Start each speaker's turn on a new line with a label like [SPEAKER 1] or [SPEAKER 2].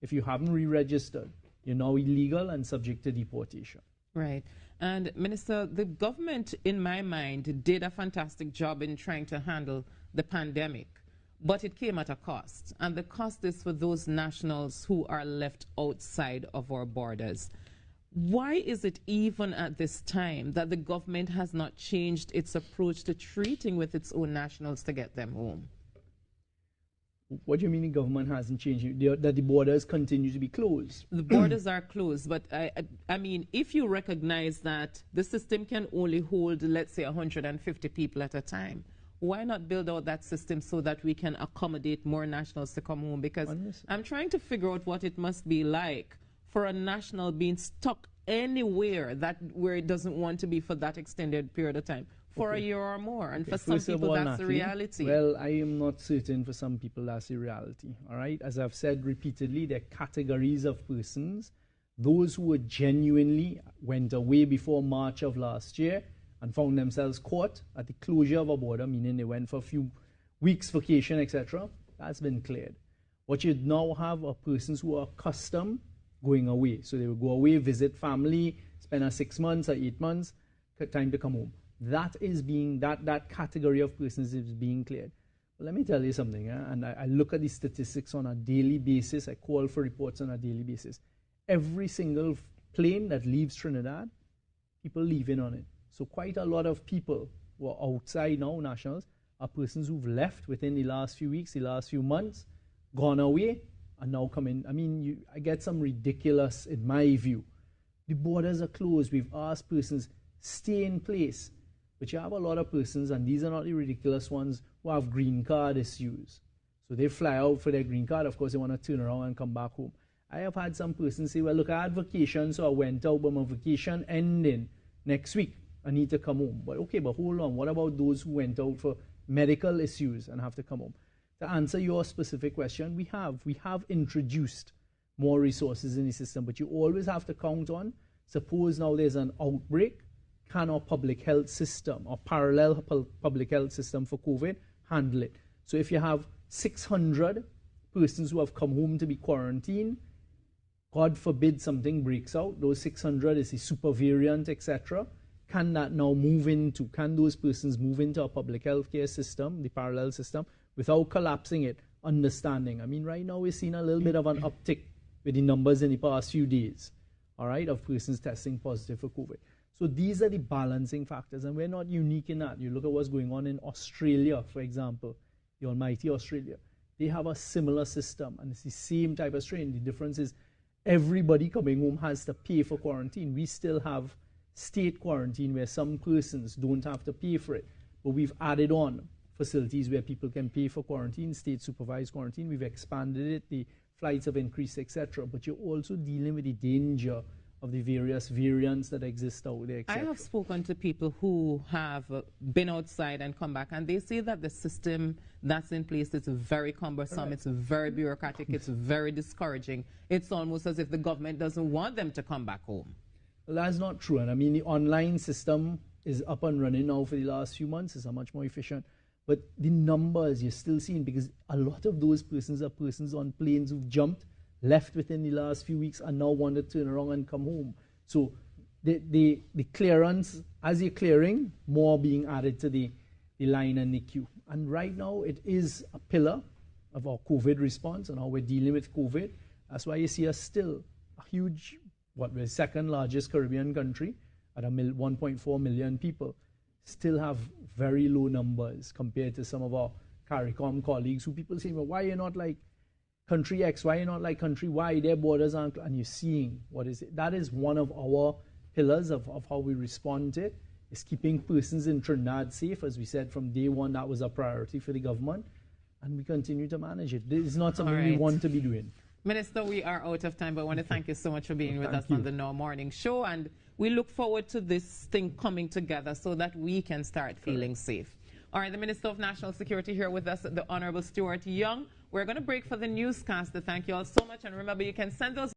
[SPEAKER 1] If you haven't re-registered, you're now illegal and subject to deportation.
[SPEAKER 2] Right. And Minister, the government, in my mind, did a fantastic job in trying to handle the pandemic, but it came at a cost. And the cost is for those nationals who are left outside of our borders. Why is it even at this time that the government has not changed its approach to treating with its own nationals to get them home?
[SPEAKER 1] What do you mean the government hasn't changed? That the borders continue to be closed?
[SPEAKER 2] The borders are closed, but I mean, if you recognize that the system can only hold, let's say, 150 people at a time, why not build out that system so that we can accommodate more nationals to come home? Because I'm trying to figure out what it must be like for a national being stuck anywhere where it doesn't want to be for that extended period of time, for a year or more. And for some people, that's the reality.
[SPEAKER 1] Well, I am not certain for some people that's the reality. All right? As I've said repeatedly, there are categories of persons. Those who were genuinely went away before March of last year and found themselves caught at the closure of a border, meaning they went for a few weeks vacation, etc. That's been cleared. What you now have are persons who are accustomed going away. So they will go away, visit family, spend 6 months or 8 months, time to come home. That is being, that category of persons is being cleared. But let me tell you something, and I look at the statistics on a daily basis. I call for reports on a daily basis. Every single plane that leaves Trinidad, people leaving on it. So quite a lot of people who are outside now, nationals, are persons who've left within the last few weeks, the last few months, gone away, and now come in. I mean, I get some ridiculous, in my view. The borders are closed. We've asked persons, stay in place. But you have a lot of persons, and these are not the ridiculous ones, who have green card issues. So they fly out for their green card. Of course, they want to turn around and come back home. I have had some persons say, well, look, I had vacation, so I went out, but my vacation ending next week. I need to come home. But okay, but hold on. What about those who went out for medical issues and have to come home? To answer your specific question, we have introduced more resources in the system, but you always have to count on, suppose now there's an outbreak, can our public health system or parallel public health system for COVID handle it? So if you have 600 persons who have come home to be quarantined, God forbid something breaks out, those 600 is the super variant, etc. Can that now can those persons move into a public health care system, the parallel system, without collapsing it, understanding? I mean, right now we're seeing a little bit of an uptick with the numbers in the past few days, all right, of persons testing positive for COVID. So these are the balancing factors, and we're not unique in that. You look at what's going on in Australia, for example, the almighty Australia. They have a similar system, and it's the same type of strain. The difference is everybody coming home has to pay for quarantine. We still have state quarantine where some persons don't have to pay for it, but we've added on facilities where people can pay for quarantine, state supervised quarantine. We've expanded it, the flights have increased, etc. But you're also dealing with the danger of the various variants that exist out there, etc.
[SPEAKER 2] I have spoken to people who have been outside and come back, and they say that the system that's in place is very cumbersome, it's very bureaucratic, it's very discouraging. It's almost as if the government doesn't want them to come back home.
[SPEAKER 1] Well, that's not true. And I mean, the online system is up and running now for the last few months. It's much more efficient. But the numbers you're still seeing, because a lot of those persons are persons on planes who've jumped, left within the last few weeks, and now want to turn around and come home. So the clearance, as you're clearing, more being added to the line and the queue. And right now, it is a pillar of our COVID response and how we're dealing with COVID. That's why you see us still a huge, we're the second largest Caribbean country at 1.4 million people, still have very low numbers compared to some of our CARICOM colleagues who people say, well, why are you not like country X, why are you not like country Y? Their borders aren't, and you're seeing what is it. That is one of our pillars of how we respond to it, is keeping persons in Trinidad safe. As we said from day one, that was a priority for the government, and we continue to manage it. It's not something we want to be doing.
[SPEAKER 2] Minister, we are out of time, but I want to thank you so much for being with us on the Now Morning Show, and we look forward to this thing coming together so that we can start feeling safe. All right, the Minister of National Security here with us, the Honorable Stuart Young. We're going to break for the newscast. Thank you all so much, and remember, you can send those